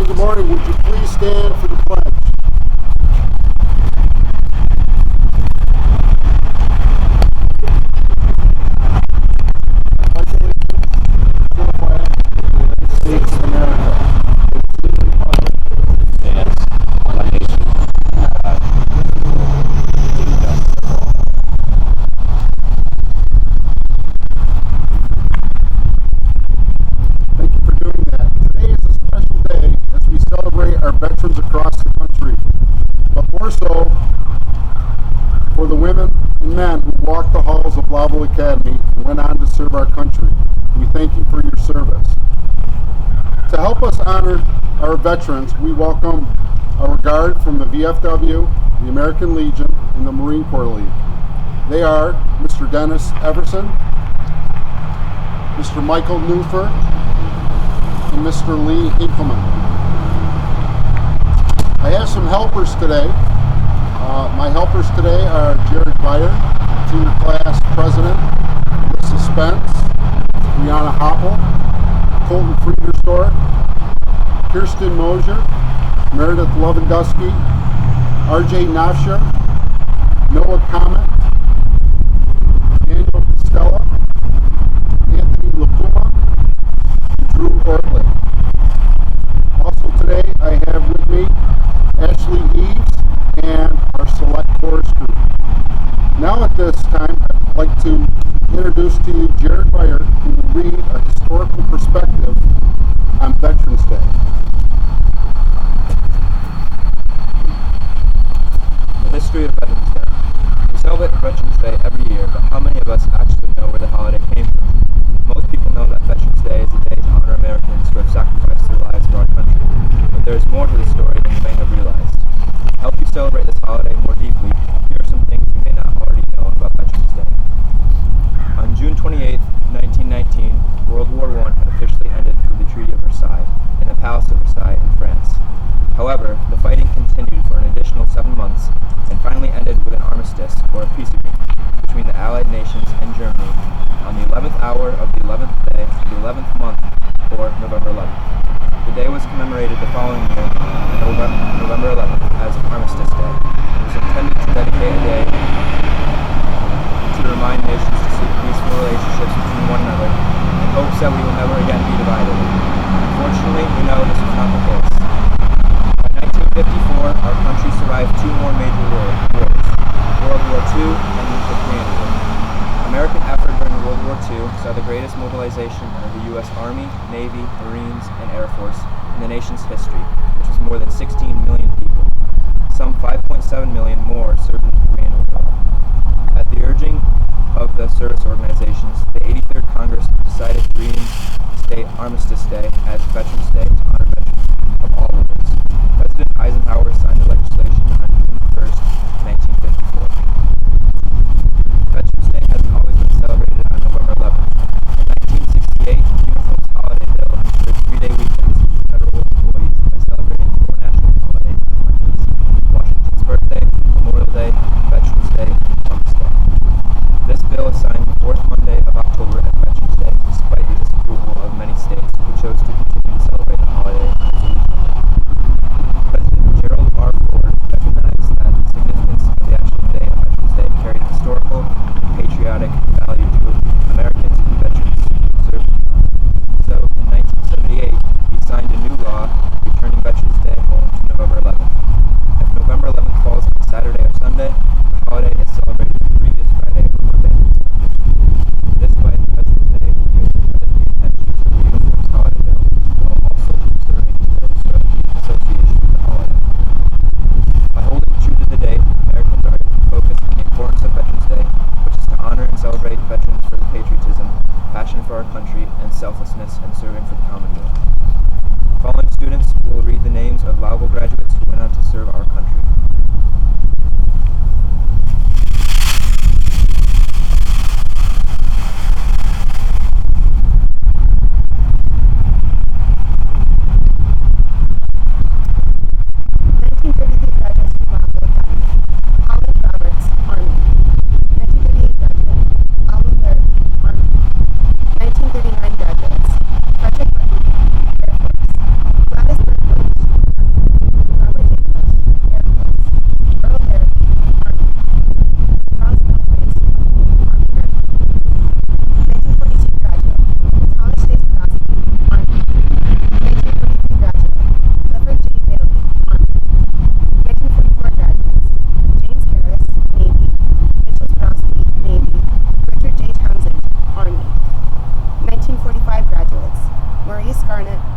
morning, good morning. Would you please stand for the pledge? States of America. Thank you for doing that. Today is a special day as we celebrate our veterans across the country, but more so for the women and men who walked the halls of Lowville Academy and went on to serve our country. We thank you for your service. To help us honor our veterans, we welcome our guard from the VFW, the American Legion, and the Marine Corps League. They are Mr. Dennis Everson, Mr. Michael Newfer, and Mr. Lee Hinkleman. I have some helpers today. My helpers today are Jared Byer, Junior Class President, Alyssa Spence, Brianna Hopple, Colton Friedersdorf, Kirsten Mosier, Meredith Lovendusky, RJ Nafsher, Noah Comet, Daniel Costello, Anthony LaPuma, and Drew Ortley. Also today I have with me Ashley Eves and our select chorus group. Now at this time I'd like to introduce to you Jared Byer, who will read a historical perspective on Veterans Day. The history of Veterans Day. We celebrate Veterans Day every year, but how many of us actually know where the holiday came from? Most people know that Veterans Day is a day to honor Americans who have sacrificed their lives for our country, but there is more to the story than you may have realized. To help you celebrate this holiday more deeply, here are some things you may not already know about Veterans Day. On June 28, 1919, World War I had officially ended with the Treaty of Versailles in the Palace of Versailles in France. However, the fighting continued for an additional 7 months and finally ended with an armistice, or a peace agreement, between the Allied nations and Germany on the 11th hour of the 11th day of the 11th month, or November 11th. The day was commemorated the following year, on November 11th, as Armistice Day. It was intended to dedicate a day to remind nations to seek peaceful relationships between one another in hopes that we will never again be divided. Unfortunately, we know this was not the case. By 1954, our country survived 2 more major wars, World War II and the Korean War. American effort during World War II saw the greatest mobilization of the U.S. Army, Navy, Marines, and Air Force in the nation's history, which was more than 16 million people. Some 5.7 million more served in the Korean War. At the urging of the service organizations, the 83rd Congress decided to reinstate Armistice Day as Veterans Day to honor veterans of all wars. President Eisenhower signed the legislation on June 1st, 1954. Veterans Day hasn't always been celebrated on November 11th. In 1968, the Uniform Holiday Bill ensured 3-day weekends for federal employees by celebrating 4 national holidays on Mondays: Washington's birthday, Memorial Day, Veterans Day, and Columbus Day. This bill assigned the 4th Monday of October as Veterans Day, despite the disapproval of many states who chose to continue to celebrate the holiday on its original day. President Gerald R. Ford recognized that the significance of the actual day of Veterans Day carried a historical and patriotic value to Americans and veterans who served beyond. So, in 1978, he signed a new law returning Veterans Day home to November 11th. If November 11th falls on a Saturday or Sunday, the holiday is celebrated the previous Friday or Monday. This way, Veterans Day will be able to credit the intentions of the Uniform Holiday Bill while also preserving the association with the holiday. By holding true to the date, Americans are focused on the importance of Veterans Day, which is to honor and celebrate veterans for their patriotism, passion for our country, and selflessness in serving for the common good. Following students will read the names of Lowville graduates who went on to serve our country. Graduates, Army. 1938 graduate, Alvin Army. 1939 graduates,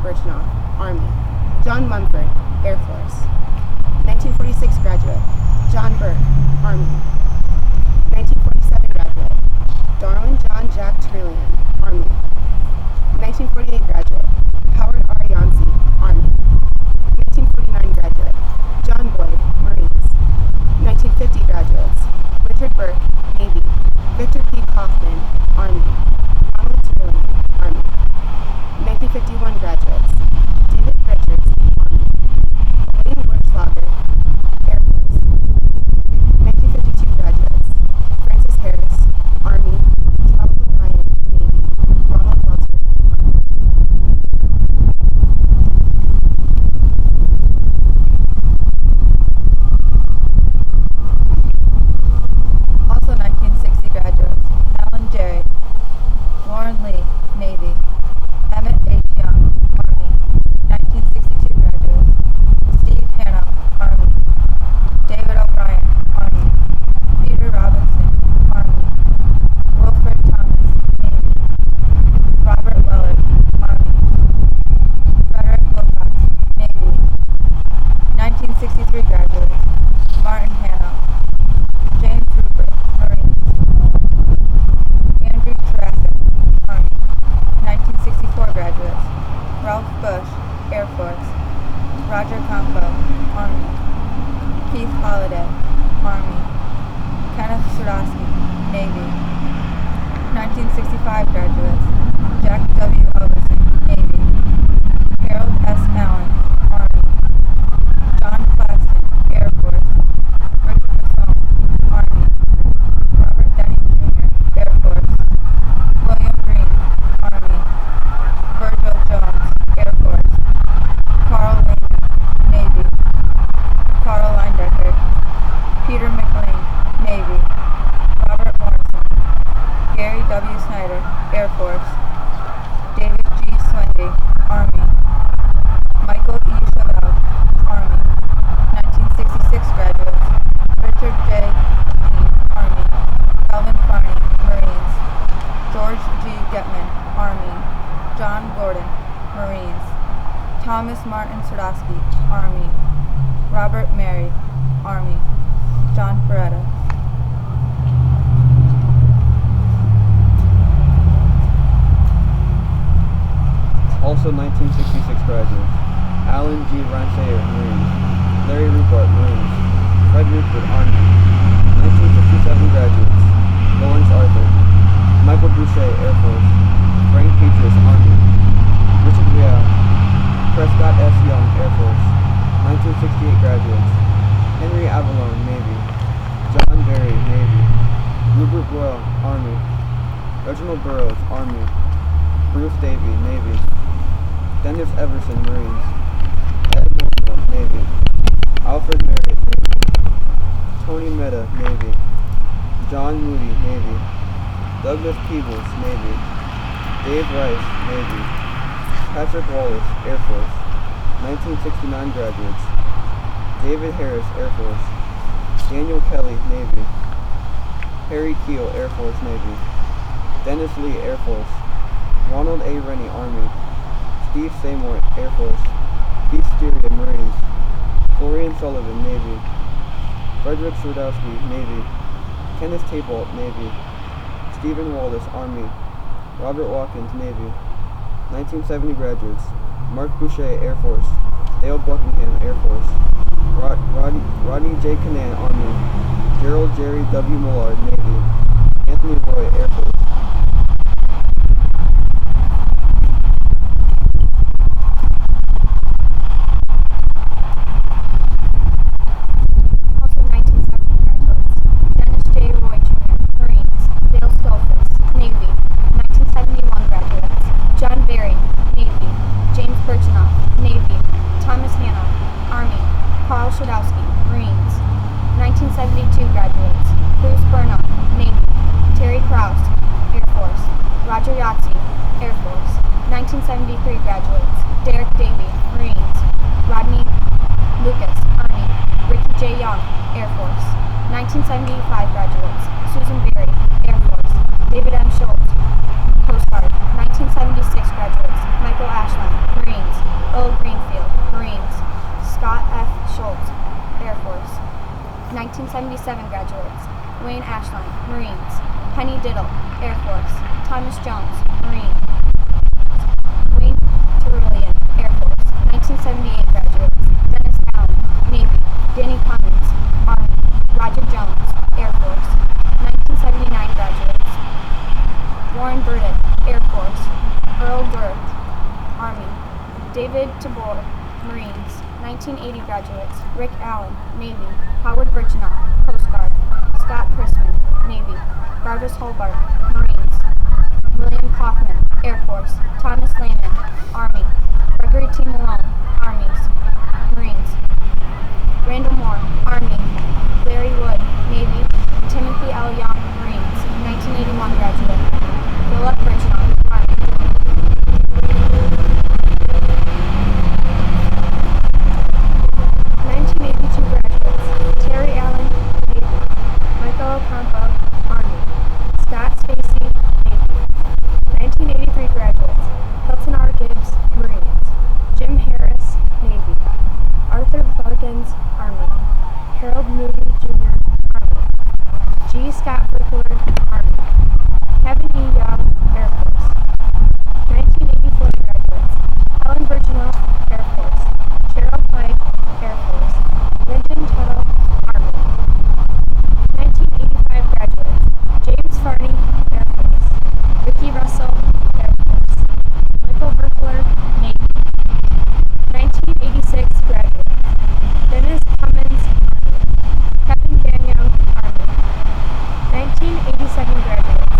Birchnoff, Army. John Mumford, Air Force. 1946 graduate, John Burke, Army. 1947 graduate, Darwin John Jack Trillian, Army. 1948 graduate, Howard R. Yancey, Army. 1949 graduate, John Boyd, Marines. 1950 graduates, Richard Burke, Navy. Victor P. Kaufman, Army. Ronald Trillian, Army. 1951 graduates, David Richards, Army. Wayne Werslager, Air Force. 1952 graduates, Francis Harris, Army. Charles O'Brien, Navy. Ronald Welter, Also 1960 graduates, Alan Jerry, Warren Lee, Navy. Emmett H. Young, Army. 1962 graduates, Steve Hanno, Army. David O'Brien, Army. Peter Robinson, Army. Wilfred Thomas, Navy. Robert Weller, Army. Frederick Wilcox, Navy. 1963 graduates, Martin Hanno. James Rupert, Marines. Andrew Tarasic, Army. 1964 graduates, Ralph Bush, Air Force. Roger Campo, Army. Keith Holliday, Army. Kenneth Sudowski, Navy. 1965 graduates, Jack W. Elverson, Navy. Harold S. Allen, Army. John Claxton, Air Force. Richard Defoe, Army. Robert Denny Jr., Air Force. William Green, Army. Virgil Jones, Air Force. Carl Lehman, Navy. Carl Leindecker. Peter McLean, Navy. Robert Morrison. Gary W. Snyder, Air Force. David G. Swendy, Army. Michael E. Chevelle, Army. 1966 graduates, Richard J. Dean, Army. Calvin Farney, Marines. George G. Getman, Army. John Gordon, Marines. Thomas Martin Sudowski, Army. Robert Mary, Army. John Ferretta. Also 1966 graduates, Alan G. Ransayer, Marines. Larry Rupert, Marines. Fred Rupert, Army. 1957 graduates, Lawrence Arthur. Michael Boucher, Air Force. Frank Petrus, Army. Richard Rial. Prescott S. Young, Air Force. 1968 graduates, Henry Avalon, Navy. John Berry, Navy. Rupert Boyle, Army. Reginald Burroughs, Army. Bruce Davey, Navy. Dennis Everson, Marines. Ed Morgan, Navy. Alfred Merritt, Navy. Tony Mehta, Navy. John Moody, Navy. Douglas Peebles, Navy. Dave Rice, Navy. Patrick Wallace, Air Force. 1969 graduates, David Harris, Air Force. Daniel Kelly, Navy. Harry Keel, Air Force, Navy. Dennis Lee, Air Force. Ronald A. Rennie, Army. Steve Seymour, Air Force. Keith Styria, Marines. Florian Sullivan, Navy. Frederick Sudowski, Navy. Kenneth Tabolt, Navy. Stephen Wallace, Army. Robert Watkins, Navy. 1970 graduates, Mark Boucher, Air Force. Dale Buckingham, Air Force. Rodney J. Canan, Army. Gerald Jerry W. Millard, Navy. Anthony Roy, Air Force. Also 1970 graduates, Dennis J. Roy Jr., Marines. Dale Stolfus, Navy. 1971 graduates, John Berry, Navy. James Birchnoff, Navy. Thomas Hanna, Army. Carl Sudowski, Marines. 1972 graduates, Bruce Burnham, Navy. Terry Krause, 1977 graduates. Wayne Ashline, Marines. Penny Diddle, Air Force. Thomas Jones, Marine. Wayne Tyrolean, Air Force. 1978 graduates. Dennis Allen, Navy. Danny Cummins, Army. Roger Jones, Air Force. 1979 graduates. Warren Burdick, Air Force. Earl Girth, Army. David Tabor, Marines. 1980 graduates. Rick Allen, Navy. Howard Birchenough, Coast Guard. Scott Chrisman, Navy. Jarvis Hobart, Marines. William Kaufman, Air Force. Thomas Lehman, Army. Gregory T. Malone, Armies. Marines. Randall Moore, Army. Larry Wood, Navy. Timothy L. Young, Marines. 1981 graduate. Philip Birchenough, Army. 1982 graduates. Terry Allen, Navy. Michael Ocampo, Army. Scott Spacey, Navy. 1983 graduates. Hilton R. Gibbs, Marines. Jim Harris, Navy. Arthur Buggins, Army. Harold Moody, Jr., Army. G. Scott Brickler, Army. Kevin E. Young, Air Force. 1984 graduates. Helen Virginoff, Air Force. Cheryl Pike, Air Force. Lyndon Tuttle, Army. 1985 graduates. James Farney, Air Force. Ricky Russell, Air Force. Michael Verkler, Navy. 1986 graduates. Dennis Cummins, Army. Kevin Gagnon, Army. 1987 graduates.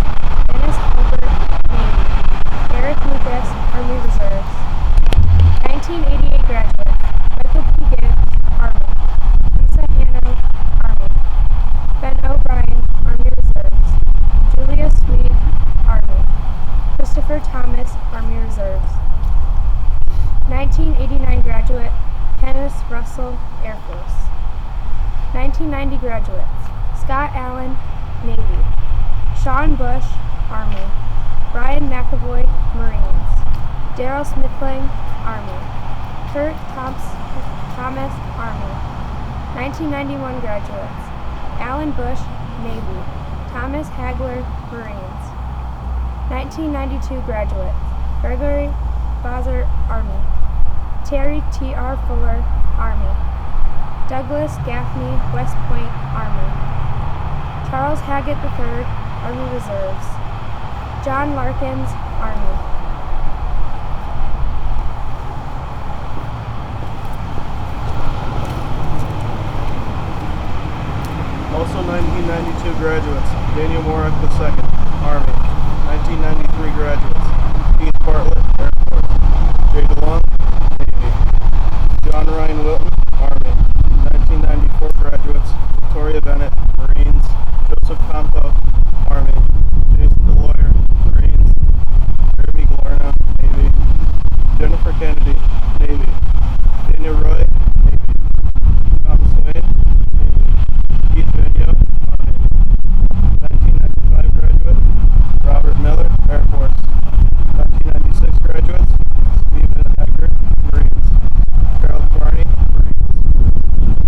Dennis Colbert, Navy. Eric Lucas, Army Reserves. 1988 graduates. Michael P. Gibbs, Army. Lisa Hanno, Army. Ben O'Brien, Army Reserves. Julia Sweet, Army. Christopher Thomas, Army Reserves. 1989 graduate. Kenneth Russell, Air Force. 1990 graduates. Scott Allen, Navy. Sean Bush, Army. Brian McAvoy, Marines. Daryl Smithling, Army. Kurt Thomas, Army. 1991 graduates. Alan Bush, Navy. Thomas Hagler, Marines. 1992 graduates. Gregory Bozzer, Army. Terry T.R. Fuller, Army. Douglas Gaffney, West Point, Army. Charles Haggett III, Army Reserves. John Larkins, Army. Also 1992 graduates. Daniel Morak II, Army. 1993 graduates. Keith Bartlett, Air Force. Jay DeLong, Navy. John Ryan Wilton, Army. 1994 graduates. Victoria Bennett, Marines. Joseph Campo, Army. Jason DeLawyer, Marines. Jeremy Glorna, Navy. Jennifer Kennedy, Navy. Daniel Roy, Navy. Tom Swain, Navy. Keith Vigneault, Army. 1995 graduate. Robert Miller, Air Force. 1996 graduates. Stephen Eckert, Marines. Harold Barney, Marines.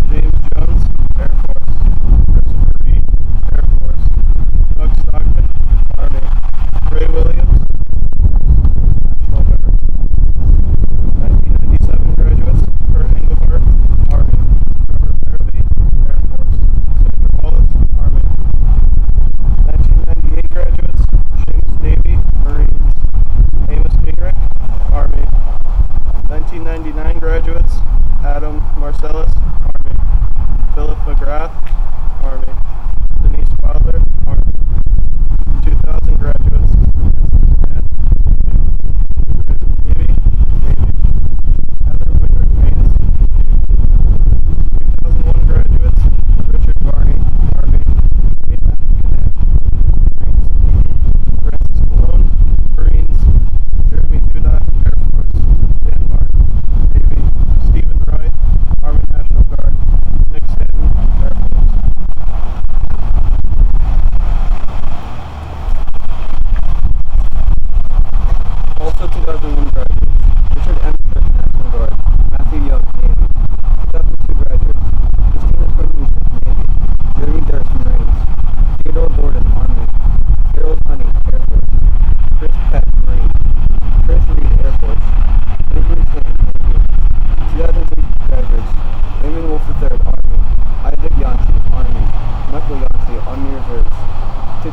James Jones, Air Force. Christopher Reed, Air Force. Doug Stockton, Army. Ray Williams, National Guard. 1997 graduates. Kurt Engelhardt, Army. Robert Larrabee, Air Force. Sandra Wallace, Army. 1998 graduates. Seamus Davey, Marines. Amos Gingrich, Army. 1999 graduates. Adam Marcellus, Army. Philip McGrath, Army. Denise Wilder, Army. 2000 graduates. Francis Mann, Navy. Heather Winter Haynes, Navy. 2001 graduates. Richard Barney, Army. Nate McMahon, Marines. Francis Cologne, Marines. Jeremy Duda, Air Force. Dan Martin, Navy. Stephen Wright, Army National Guard. Nick Stanton, Air Force.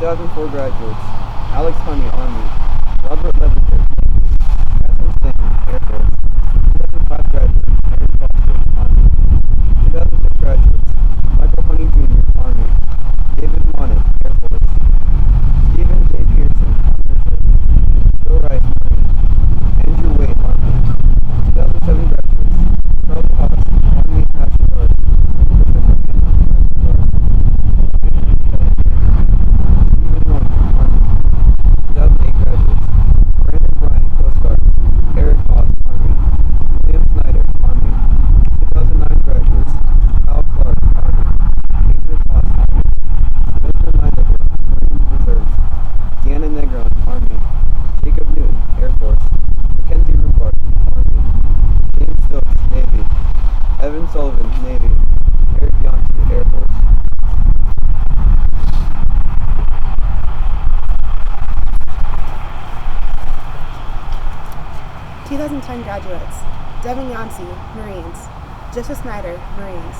2004 graduates: Alex Honey, Army; Robert Leverter, Navy; Catherine Stanton, Air Force; 2005 graduate: Eric Foster, Army; 2006 graduates: Michael Honey Jr., Army; David Monnet, Air Force; Stephen J. Pearson, Army Reserve; Joe Rice, Marine; Andrew Wade, Army; 2007 graduates: Charles Haas, Army National Guard; Christopher Hanna, National Guard; Stephen Norman, Army; 2008 graduates: Brandon Bryant, Coast Guard; Eric Haas, Army; William Snyder, Army; 2009 graduates: Kyle Clark, Army; Andrew Haas, Army; Spencer Linebacker, Marine Reserves; Deanna Negron, Army; Jacob Newton, Air Force; Mackenzie Rupert, Army; James Stokes, Navy; Evan Sullivan, Navy; Eric Yankee, Air Force. (2010) graduates: Devin Yancey, Marines; Joseph Snyder, Marines.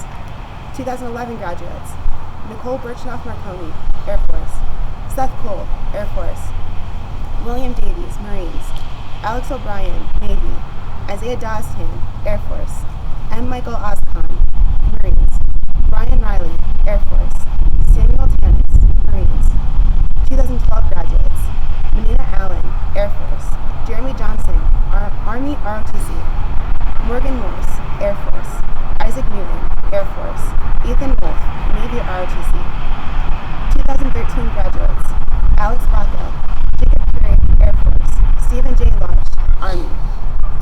2011 graduates: Nicole Birchnoff Marconi, Air Force; Seth Cole, Air Force; William Davies, Marines; Alex O'Brien, Navy; Isaiah Dostan, Air Force; M. Michael Oscon, Marines; Brian Riley, Air Force; Samuel Tanis, Marines. 2012 graduates: Menina Allen, Air Force; Jeremy Johnson, Army ROTC; Morgan Morse, Air Force; Isaac Newton, Air Force; Ethan Wolf, Navy ROTC. 2013 graduates: Alex Baca, Jacob Curry, Air Force; Stephen J. Larsh, Army.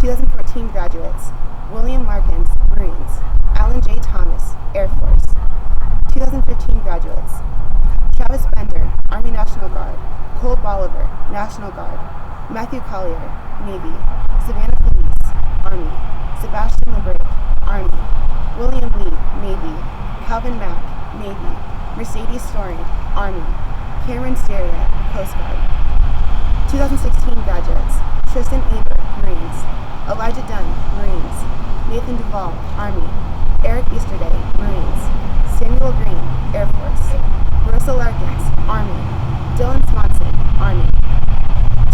2014 graduates: William Larkins, Marines; Alan J. Thomas, Air Force. 2015 graduates: Travis Bender, Army National Guard; Cole Bolivar, National Guard; Matthew Collier, Navy; Savannah Felice, Army; Sebastian LeBrake, Army; William Lee, Navy; Calvin Mack, Navy; Mercedes Storing, Army; Cameron Steria, Coast Guard. 2016 graduates: Tristan Aber, Marines; Elijah Dunn, Marines; Nathan Duvall, Army; Eric Easterday, Marines; Samuel Green, Air Force; Marissa Larkins, Army; Dylan Swanson, Army.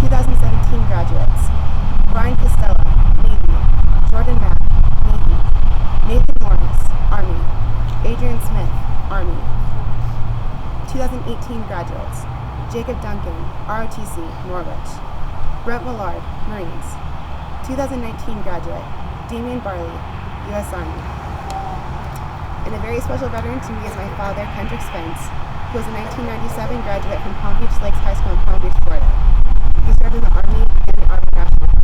2017 graduates: Brian Costello, Navy; Jordan Mack, Navy; Nathan Morris, Army; Adrian Smith, Army. 2018 graduates: Jacob Duncan, ROTC, Norwich; Brent Willard, Marines. 2019 graduate: Damian Barley, U.S. Army. And a very special veteran to me is my father, Kendrick Spence, who was a 1997 graduate from Palm Beach Lakes High School in Palm Beach, Florida. He served in the Army and the Army National Guard.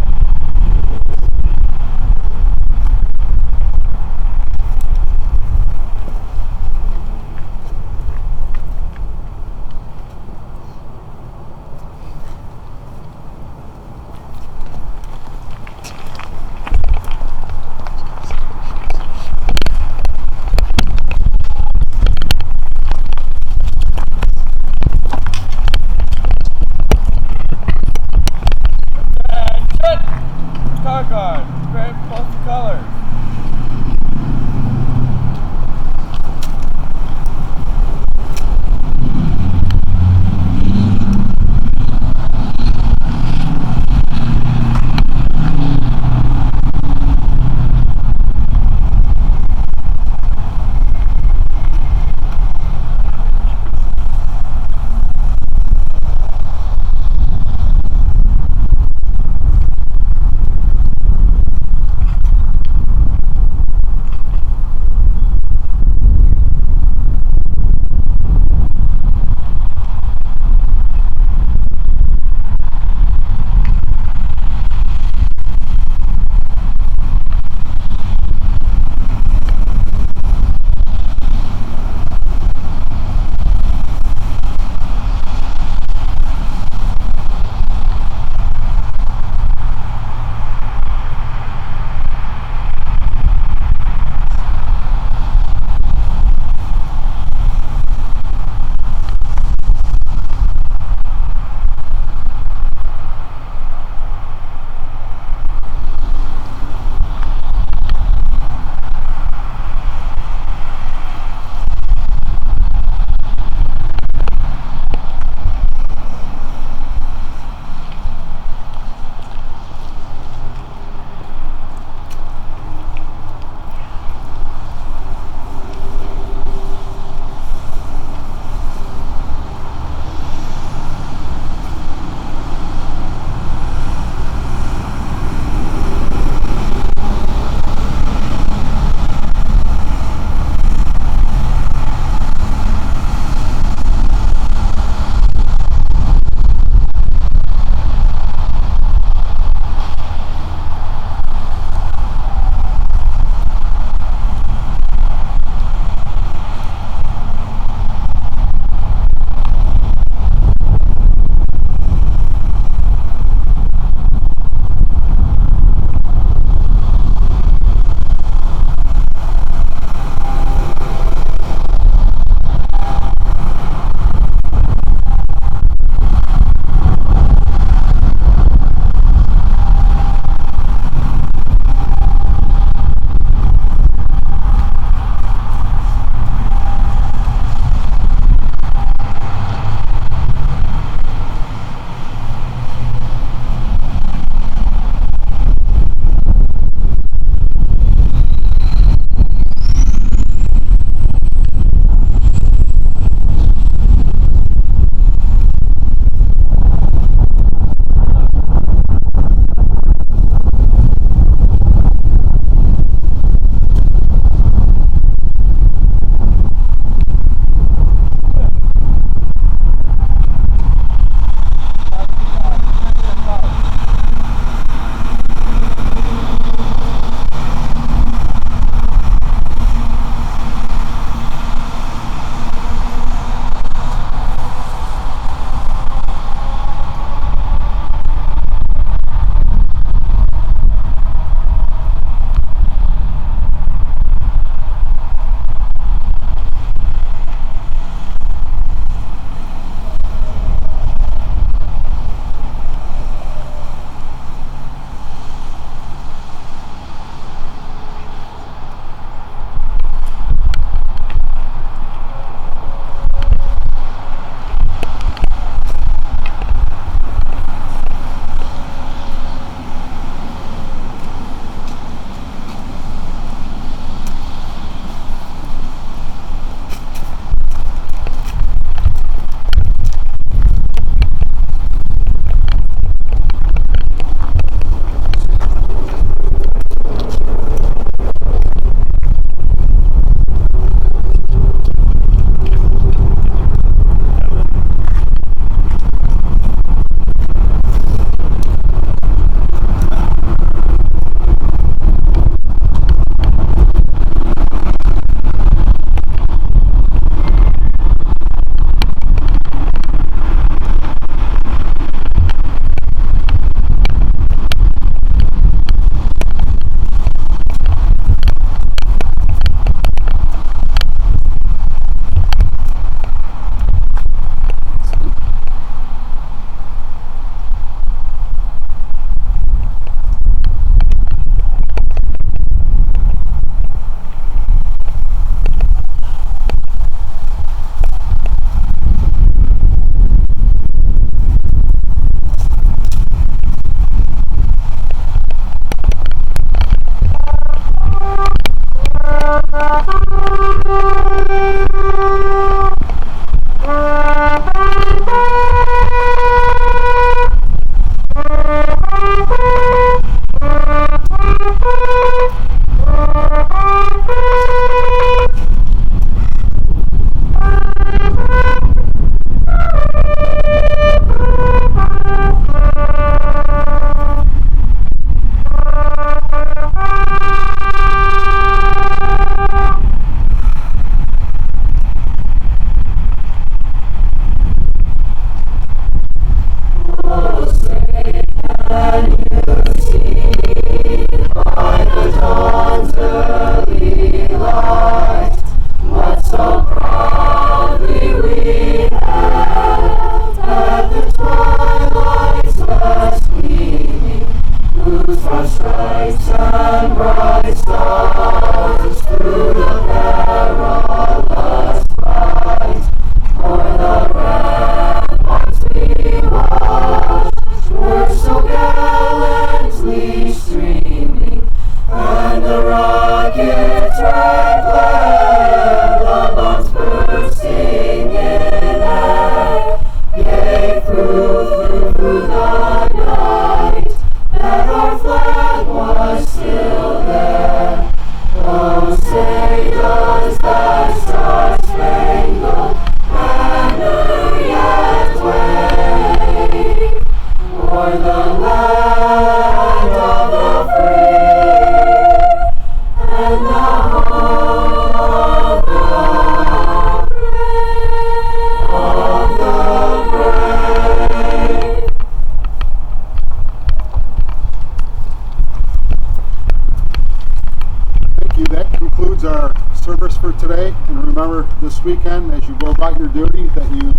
That concludes our service for today. And remember this weekend, as you go about your duty, that you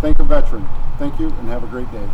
thank a veteran. Thank you and have a great day.